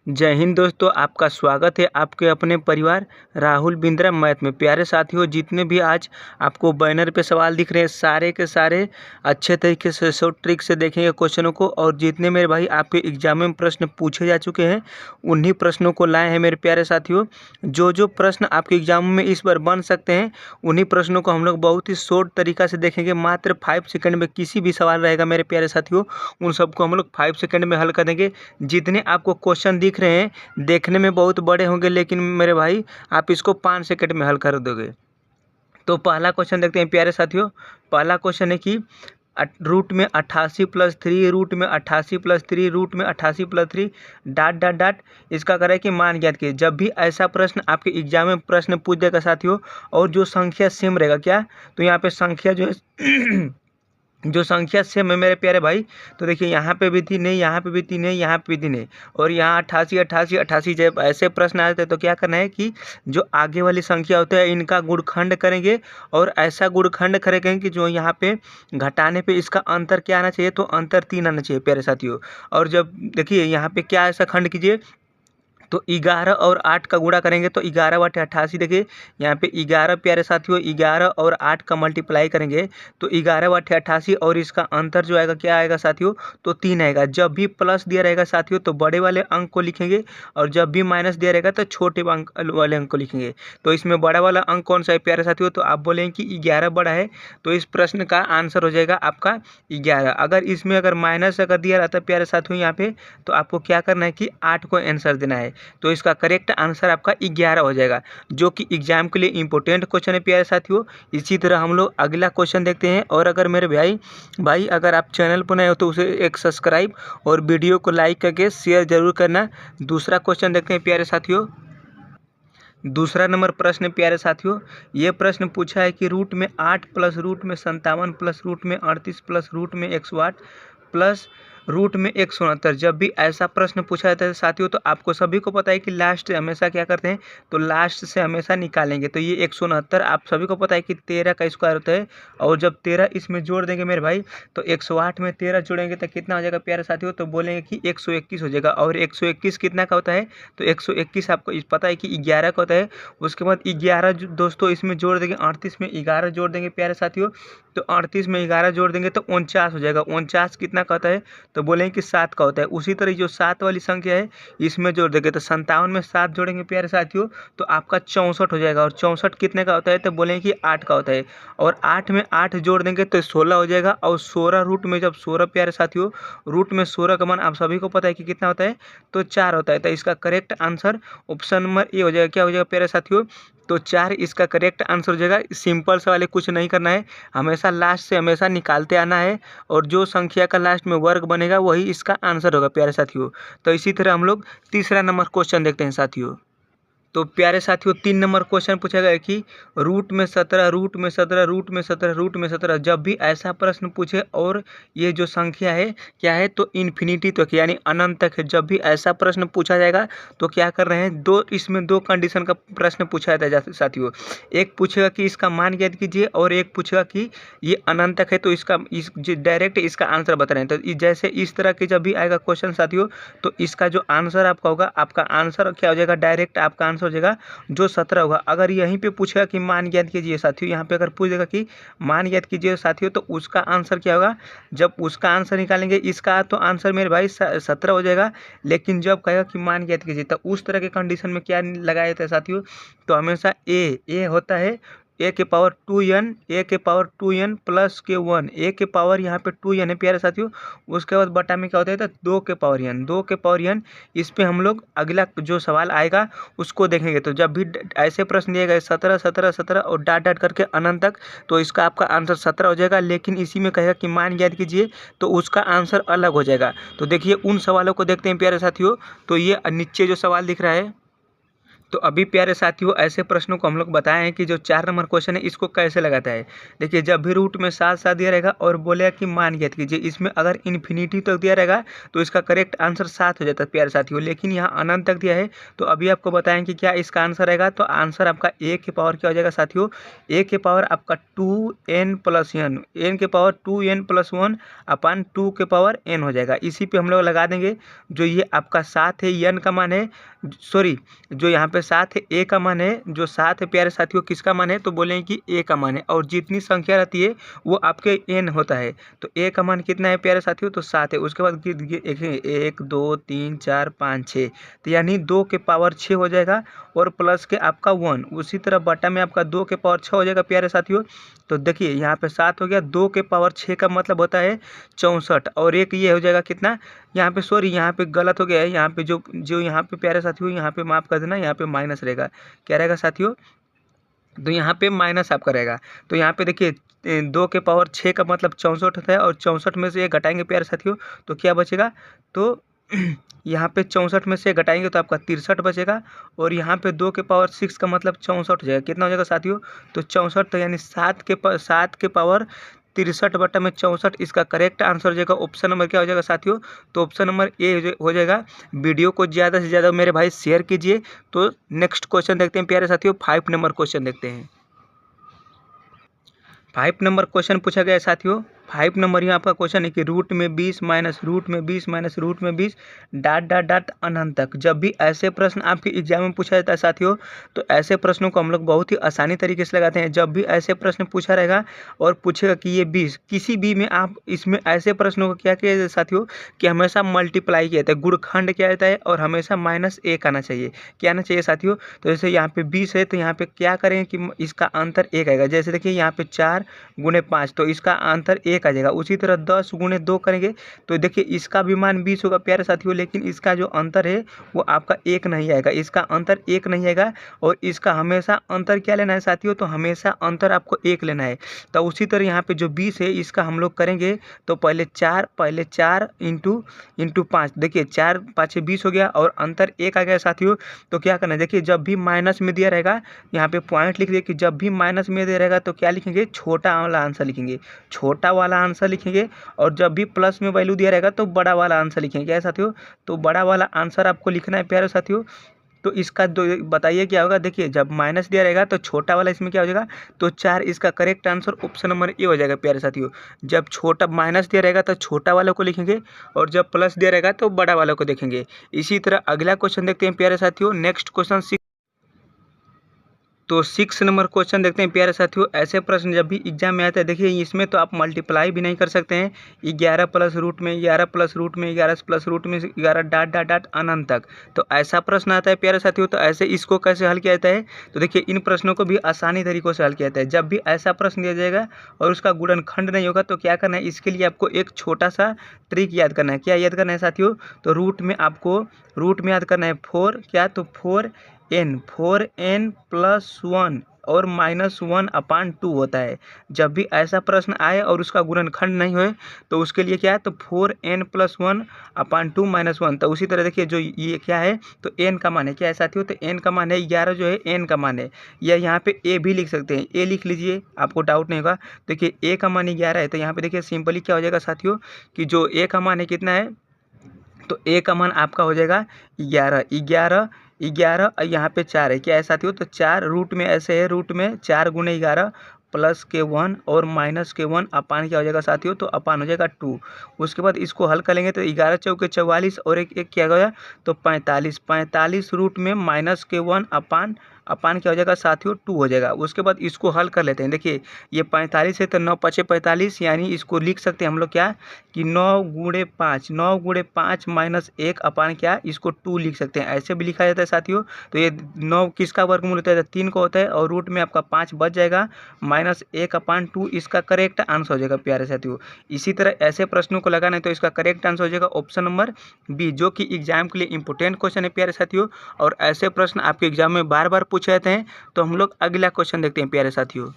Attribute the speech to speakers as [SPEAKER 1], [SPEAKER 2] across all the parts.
[SPEAKER 1] जय हिंद दोस्तों, आपका स्वागत है आपके अपने परिवार राहुल बिंद्रा मैथ में। प्यारे साथियों, जितने भी आज आपको बैनर पे सवाल दिख रहे हैं सारे के सारे अच्छे तरीके से शॉर्ट ट्रिक से देखेंगे क्वेश्चनों को। और जितने मेरे भाई आपके एग्जाम में प्रश्न पूछे जा चुके हैं उन्हीं प्रश्नों को लाए हैं मेरे प्यारे साथियों। जो प्रश्न आपके एग्जाम में इस बार बन सकते हैं उन्हीं प्रश्नों को हम लोग बहुत ही शॉर्ट तरीका से देखेंगे। मात्र 5 सेकंड में किसी भी सवाल रहेगा मेरे प्यारे साथियों, उन सबको हम लोग 5 सेकंड में हल कर देंगे। जितने आपको क्वेश्चन दिख रहे हैं देखने में बहुत बड़े होंगे, लेकिन मेरे भाई आप इसको 5 सेकंड में हल कर दोगे। तो पहला क्वेश्चन देखते हैं प्यारे साथियों। पहला क्वेश्चन है कि रूट में 88+3, रूट में 88+3, रूट में 88+3 डॉट डॉट डॉट इसका करें कि मान ज्ञात कीजिए। जब भी ऐसा प्रश्न आपके एग्जाम में प्रश्न पूछ देगा साथियों और जो संख्या सेम रहेगा क्या, तो यहाँ पे संख्या जो है जो संख्या सेम है मेरे प्यारे भाई, तो देखिए यहाँ पे भी 3 नहीं, यहाँ पे भी 3 नहीं, यहाँ पे भी 3 नहीं, और यहाँ 88 88 88। जब ऐसे प्रश्न आते हैं तो क्या करना है कि जो आगे वाली संख्या होता है इनका गुणखंड करेंगे और ऐसा गुणखंड करेंगे कि जो यहाँ पे घटाने पे इसका अंतर क्या आना चाहिए, तो अंतर 3 आना चाहिए प्यारे साथियों। और जब देखिए यहाँ पे क्या ऐसा खंड कीजिए, तो 11 और 8 का गुणा करेंगे तो 11 बटे 88। देखिए यहाँ पे 11 प्यारे साथियों, 11 और 8 का मल्टीप्लाई करेंगे तो 11 बटे 88, और इसका अंतर जो आएगा क्या आएगा साथियों, तो 3 आएगा। जब भी प्लस दिया रहेगा साथियों तो बड़े वाले अंक को लिखेंगे, और जब भी माइनस दिया रहेगा तो छोटे अंक वाले अंक को लिखेंगे। तो इसमें बड़ा वाला अंक कौन सा है प्यारे साथियों, तो आप बोलेंगे कि 11 बड़ा है, तो इस प्रश्न का आंसर हो जाएगा आपका 11। अगर इसमें अगर माइनस अगर दिया रहता है प्यारे साथियों यहाँ पे, तो आपको क्या करना है कि 8 को आंसर देना है, तो इसका करेक्ट आंसर आपका 11 हो जाएगा, जो कि एग्जाम के लिए इंपॉर्टेंट क्वेश्चन है प्यारे साथियों। इसी तरह हम लोग अगला क्वेश्चन देखते हैं। और अगर मेरे भाई अगर आप चैनल पर नए हो तो उसे एक सब्सक्राइब और वीडियो को लाइक करके शेयर जरूर करना। दूसरा क्वेश्चन देखते हैं प्यारे साथियों। दूसरा नंबर प्रश्न प्यारे साथियों, ये प्रश्न पूछा है कि रूट में 8 प्लस रूट में 57 प्लस रूट में 38 प्लस रूट में 108 प्लस रूट में 169। जब भी ऐसा प्रश्न पूछा जाता है साथियों, तो आपको सभी को पता है कि लास्ट हमेशा क्या करते हैं, तो लास्ट से हमेशा निकालेंगे। तो ये 169 आप सभी को पता है कि 13 का स्क्वायर होता है, और जब 13 इसमें जोड़ देंगे मेरे भाई तो 108 में 13 जोड़ेंगे तो कितना हो जाएगा प्यारे साथियों, तो बोलेंगे कि 121 हो जाएगा। और 121 कितना का होता है, तो 121 आपको पता है कि 11 का होता है। उसके बाद 11 दोस्तों इसमें जोड़ देंगे, 38 में 11 जोड़ देंगे प्यारे साथियों, तो 38 में 11 जोड़ देंगे तो 49 हो जाएगा। 49 कितना का होता है, तो बोलेंगे कि 7 का होता है। उसी तरह जो 7 वाली संख्या है इसमें जोड़ देंगे, तो 57 में 7 जोड़ेंगे प्यारे साथियों तो आपका 64 हो जाएगा। और 64 कितने का होता है, तो बोलेंगे कि 8 का होता है। और 8 में 8 जोड़ देंगे तो 16 हो जाएगा। और 16 रूट में जब 16 प्यारे साथियों, रूट में 16 का मान आप सभी को पता है कि कितना होता है, तो 4 होता है। तो इसका correct answer option number A हो जाएगा। क्या हो जाएगा प्यारे साथियों, तो 4 इसका करेक्ट आंसर हो जाएगा। सिंपल सा वाले कुछ नहीं करना है, हमेशा लास्ट से हमेशा निकालते आना है, और जो संख्या का लास्ट में वर्ग बनेगा वही इसका आंसर होगा प्यारे साथियों। तो इसी तरह हम लोग तीसरा नंबर क्वेश्चन देखते हैं साथियों। तो प्यारे साथियों 3 नंबर क्वेश्चन पूछा गया कि रूट में 17 रूट में 17 रूट में 17 रूट में 17। जब भी ऐसा प्रश्न पूछे और ये जो संख्या है क्या है, तो इन्फिनिटी तक यानी अनंत तक है। जब भी ऐसा प्रश्न पूछा जाएगा तो क्या कर रहे हैं, इसमें दो कंडीशन का प्रश्न पूछा जाता है साथियों। एक पूछेगा कि इसका मान ज्ञात कीजिए, और एक पूछेगा कि ये अनंत तक है, तो इसका डायरेक्ट इसका आंसर बता रहे हैं। तो जैसे इस तरह के जब भी आएगा क्वेश्चन साथियों, तो इसका जो आंसर आपका होगा, आपका आंसर क्या हो जाएगा, डायरेक्ट आपका आंसर हो जाएगा जो 17 होगा। अगर यहीं पे पूछेगा कि मान ज्ञात कीजिए साथियों, यहाँ पे अगर पूछ देगा कि मान ज्ञात कीजिए साथियों, तो उसका आंसर क्या होगा, जब उसका आंसर निकालेंगे इसका तो आंसर मेरे भाई 17 हो जाएगा। लेकिन जब कहेगा कि मान ज्ञात कीजिए, तो उस तरह के कंडीशन में क्या लगाया जाता है साथियों, तो हमेशा ए होता है ए के पावर 2n, ए के पावर 2n प्लस के 1, ए के पावर यहाँ पे 2n है प्यारे साथियों। उसके बाद बटा में क्या होता है, तो 2 के पावर n, 2 के पावर n। इस पे हम लोग अगला जो सवाल आएगा उसको देखेंगे। तो जब भी ऐसे प्रश्न दिए गए 17 17 17 और डाट डाट करके अनंत तक, तो इसका आपका आंसर 17 हो जाएगा। लेकिन इसी में कहेगा कि मान ज्ञात कीजिए, तो उसका आंसर अलग हो जाएगा। तो देखिए उन सवालों को देखते हैं प्यारे साथियों। तो ये नीचे जो सवाल दिख रहा है, तो अभी प्यारे साथियों ऐसे प्रश्नों को हम लोग बताए हैं कि जो 4 नंबर क्वेश्चन है इसको कैसे लगाता है। देखिए जब भी रूट में 7 दिया रहेगा और बोलेगा कि मान ज्ञात कीजिए, इसमें अगर इन्फिनिटी तक दिया रहेगा तो इसका करेक्ट आंसर 7 हो जाता है प्यारे साथियों, लेकिन यहाँ अनंत तक दिया है। तो अभी आपको बताएं कि क्या इसका आंसर रहेगा। तो आंसर आपका ए के पावर क्या हो जाएगा साथियों, ए के पावर आपका 2n+n, n के पावर 2n+1 अपान 2 के पावर n हो जाएगा। इसी पे हम लोग लगा देंगे जो ये आपका 7 है, n का मान है, सॉरी जो यहाँ पे 7 है ए का मान है, जो 7 है प्यारे साथियों किसका मान है, तो बोलेंगे कि ए का मान है, और जितनी संख्या रहती है वो आपके n होता है। तो ए का मान कितना है प्यारे साथियों, तो 7 है। उसके बाद 1 2 3 4 5 6, तो यानी 2 के पावर 6 हो जाएगा और प्लस के आपका 1। उसी तरह बटा में आपका 2 के पावर 6 हो जाएगा प्यारे साथियों। तो देखिए यहाँ पे 7 हो गया, 2 के पावर 6 का मतलब होता है 64, और एक ये हो जाएगा कितना, यहाँ पे सॉरी यहाँ पे गलत हो गया है, यहाँ पे जो यहाँ पे प्यारे साथियों यहाँ पे माफ़ कर देना, यहाँ पे माइनस रहेगा, क्या रहेगा साथियों, तो यहाँ पे माइनस आपका रहेगा। तो यहाँ पे देखिए 2 के पावर 6 का मतलब 64 होता है, और 64 में से ये घटाएंगे प्यारे साथियों तो क्या बचेगा, तो यहाँ पे 64 में से घटाएंगे तो आपका 63 बचेगा, और यहाँ पे 2 के पावर 6 का मतलब 64 हो जाएगा। कितना हो जाएगा साथियों, तो 64, तो यानी 7 के पावर 63 बटा में 64, इसका करेक्ट आंसर हो जाएगा ऑप्शन नंबर क्या हो जाएगा साथियों, तो ऑप्शन नंबर ए हो जाएगा। वीडियो को ज़्यादा से ज़्यादा मेरे भाई शेयर कीजिए। तो नेक्स्ट क्वेश्चन देखते हैं प्यारे साथियों, 5 नंबर क्वेश्चन देखते हैं। 5 नंबर क्वेश्चन पूछा गया है साथियों। 5 नंबर यहाँ आपका क्वेश्चन है कि रूट में 20 माइनस रूट में 20 माइनस रूट में 20 डाट डाट डाट अनंत तक। जब भी ऐसे प्रश्न आपके एग्जाम में पूछा जाता है साथियों, तो ऐसे प्रश्नों को हम लोग बहुत ही आसानी तरीके से लगाते हैं। जब भी ऐसे प्रश्न पूछा रहेगा और पूछेगा कि ये 20 किसी भी में, आप इसमें ऐसे प्रश्नों को क्या किया जाता है साथियों, कि हमेशा मल्टीप्लाई किया जाता है, गुणखंड किया जाता है, और हमेशा -1 आना चाहिए। क्या आना चाहिए साथियों, तो जैसे यहाँ पे 20 है तो यहाँ पे क्या करें कि इसका अंतर 1 आएगा। जैसे देखिए यहाँ पे 4 × 5 तो इसका अंतर 1 आ जाएगा। उसी तरह 10 × 2 करेंगे तो देखिए इसका भी मान 20 होगा प्यारे साथियों, लेकिन इसका जो अंतर है वो आपका 1 नहीं आएगा, इसका अंतर 1 नहीं आएगा, और इसका हमेशा अंतर क्या लेना है साथियों, तो हमेशा अंतर आपको 1 लेना है। तो उसी तरह यहाँ पे जो 20 है इसका हम लोग करेंगे तो पहले 4 × 5, देखिए 4 5 20 हो गया, और अंतर 1 आ गया साथियों। तो क्या करना है, देखिए जब भी माइनस में दिया रहेगा, यहाँ पे पॉइंट लिख दिए कि जब भी माइनस में दिया रहेगा तो क्या लिखेंगे, छोटा वाला आंसर लिखेंगे, छोटा वाला आंसर लिखेंगे, और जब भी प्लस में वैल्यू दिया रहेगा तो बड़ा वाला आंसर लिखेंगे। क्या है साथियों, तो बड़ा वाला आंसर आपको लिखना है प्यारे साथियों। तो इसका बताइए क्या होगा, देखिए जब माइनस दिया रहेगा तो छोटा वाला इसमें क्या हो जाएगा, तो 4, इसका correct answer option number A हो जाएगा प्यारे साथियों। जब छोटा माइनस दिया रहेगा तो छोटा वाले को लिखेंगे, और जब प्लस दिया रहेगा तो बड़ा वाले को देखेंगे। इसी तरह अगला क्वेश्चन देखते हैं प्यारे साथियों। नेक्स्ट क्वेश्चन 6 नंबर क्वेश्चन देखते हैं प्यारे साथियों। ऐसे प्रश्न जब भी एग्जाम में आते हैं, देखिए इसमें तो आप मल्टीप्लाई भी नहीं कर सकते हैं, 11 प्लस रूट में 11 प्लस रूट में 11 प्लस रूट में 11 डाट डाट डाट अनंत तक। तो ऐसा प्रश्न आता है प्यारे साथियों। तो ऐसे इसको कैसे हल किया जाता है, तो देखिए इन प्रश्नों को भी आसानी तरीक़ों से हल किया जाता है। जब भी ऐसा प्रश्न दिया जाएगा और उसका गुणनखंड नहीं होगा तो क्या करना है, इसके लिए आपको एक छोटा सा ट्रिक याद करना है। क्या याद करना है साथियों, तो रूट में याद करना है 4, क्या, तो 4n+1 और -1/2 होता है। जब भी ऐसा प्रश्न आए और उसका गुणनखंड नहीं होए तो उसके लिए क्या है, तो 4n+1/2 -1। तो उसी तरह देखिए जो ये क्या है, तो n का मान है, क्या है साथियों, तो n का मान है 11 जो है n का मान है, या यहाँ पे a भी लिख सकते हैं, a लिख लीजिए, आपको डाउट नहीं होगा। देखिए a का मान 11 है, तो यहाँ पे देखिए सिंपली क्या हो जाएगा साथियों, कि जो a का मान है कितना है, तो a का मान आपका हो जाएगा 11 यहाँ पे 4 है, क्या है साथियों, तो 4 रूट में ऐसे है, रूट में 4 × 11 प्लस के 1 और माइनस के 1 अपान क्या हो जाएगा साथियों, तो अपान हो जाएगा 2। उसके बाद इसको हल करेंगे तो 11 चौके 44 और एक क्या होगा, तो 45 रूट में माइनस के 1 अपान क्या हो जाएगा साथियों, 2 हो जाएगा। उसके बाद इसको हल कर लेते हैं। देखिए ये 45 है तो 9 × 5 = 45, यानी इसको लिख सकते हैं हम लोग क्या, कि 9 × 5 -1 अपान क्या, इसको 2 लिख सकते हैं, ऐसे भी लिखा जाता है साथियों। तो ये 9 किसका वर्गमूल होता है, 3 का होता है, और रूट में आपका 5 बच जाएगा, -1/2 इसका करेक्ट आंसर हो जाएगा प्यारे साथियों। इसी तरह ऐसे प्रश्नों को लगाना है तो इसका करेक्ट आंसर हो जाएगा ऑप्शन नंबर बी, जो कि एग्जाम के लिए इंपॉर्टेंट क्वेश्चन है प्यारे साथियों। और ऐसे प्रश्न आपके एग्जाम में बार बार पूछे जाते हैं। तो हम लोग अगला क्वेश्चन देखते हैं प्यारे साथियों।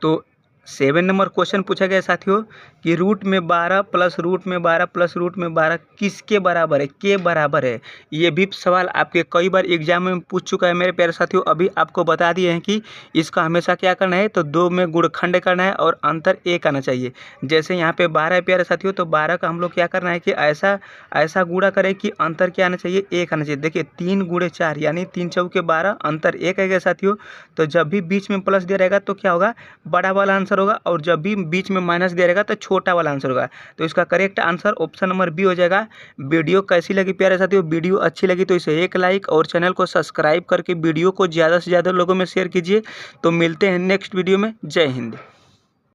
[SPEAKER 1] तो 7 नंबर क्वेश्चन पूछा गया साथियों कि रूट में 12 प्लस रूट में 12 प्लस रूट में 12 किसके बराबर है, के बराबर है। ये भी सवाल आपके कई बार एग्जाम में पूछ चुका है मेरे प्यारे साथियों। अभी आपको बता दिए हैं कि इसका हमेशा क्या करना है, तो 2 में गुणखंड करना है और अंतर 1 आना चाहिए। जैसे यहाँ पे 12 है प्यारे साथियों, तो 12 का हम लोग क्या करना है कि ऐसा गुणा करें कि अंतर क्या आना चाहिए, 1 आना चाहिए। देखिए 3 गुणे 4 यानी 3 चौके 12, अंतर 1 आएगा साथियों। तो जब भी बीच में प्लस दिया रहेगा तो क्या होगा, बड़ा वाला आंसर होगा, और जब भी बीच में माइनस दिया रहेगा तो छोटा वाला आंसर होगा। तो इसका correct answer option number B हो जाएगा। वीडियो कैसी लगी प्यारे साथियों, वीडियो अच्छी लगी तो इसे एक लाइक और चैनल को सब्सक्राइब करके वीडियो को ज़्यादा से ज़्यादा लोगों में शेयर कीजिए। तो मिलते हैं नेक्स्ट वीडियो में। जय हिंद।